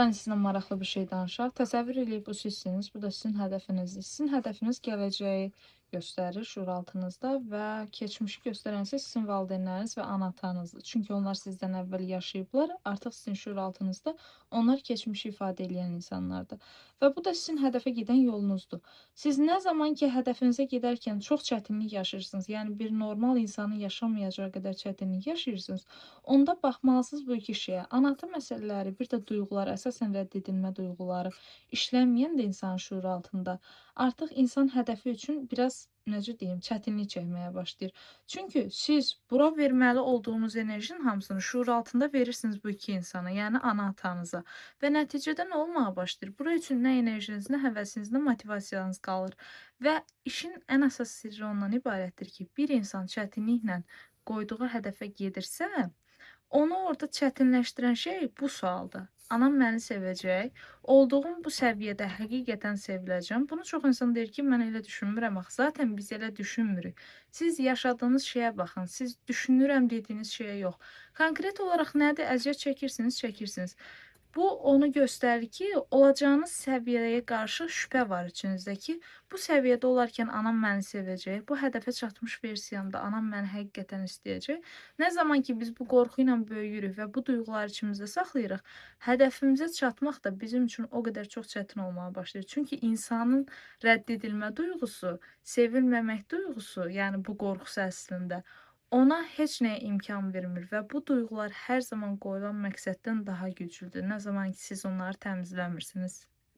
Ben sizinlə maraqlı bir şey danışaq. Təsəvvür eləyib bu sizsiniz, bu da sizin hədəfinizdir. Sizin hədəfiniz gələcəyi göstərir şuuraltınızda və keçmişi göstərən isə sizin valideynləriniz və ana-atanızdır. Çünki onlar sizdən əvvəl yaşayıblar, artıq sizin şuuraltınızda onlar keçmişi ifadə edən insanlardır. Və bu da sizin hədəfə gedən yolunuzdur. Siz nə zaman ki hədəfinizə gedərkən çox çətinlik yaşayırsınız, yəni bir normal insanın yaşamayacağı qədər çətinlik yaşayırsınız, onda baxmalısınız bu iki şeyə. Anahtar məsələləri, bir də duyğular, əsasən rədd edilmə duyğuları işlənməyən də insanın şüur altında artıq insan hədəfi üçün biraz necə deyim, çətinlik çəkməyə başlayır. Çünki siz bura verməli olduğunuz enerjinin hamısını şuur altında verirsiniz bu iki insana, yəni ana-atanıza və nəticədə nə olmağa başlayır? Bura üçün nə enerjiniz, nə həvəsiniz, nə motivasiyanız qalır və işin ən əsas sirri ondan ibarətdir ki, bir insan çətinliklə qoyduğu hədəfə gedirsə, onu orada çətinləşdirən şey bu sualdır. Anam məni sevəcək, olduğum bu səviyyədə həqiqətən seviləcəm. Bunu çox insan deyir ki, mən elə düşünmürəm axı. Zaten biz elə düşünmürük. Siz yaşadığınız şeyə baxın. Siz düşünürəm dediyiniz şeyə yox. Konkret olaraq nədir? Əziyyət çəkirsiniz, çəkirsiniz. Bu onu göstərir ki, olacağınız səviyyəyə qarşı şübhə var içinizdə ki, bu səviyyədə olarkən anam məni sevəcək, bu hədəfə çatmış versiyamda anam məni həqiqətən istəyəcək. Nə zaman ki, biz bu qorxu ilə böyüyürük və bu duyğuları içimizdə saxlayırıq, hədəfimizə çatmaq da bizim üçün o qədər çox çətin olmağa başlayır. Çünki insanın rədd edilmə duyğusu, sevilməmək duyğusu, yəni bu qorxusu əslində ona heç nəyə imkan vermir və bu duyğular hər zaman qoyulan məqsəddən daha güclüdür. Nə zaman ki, siz onları təmizləmirsiniz.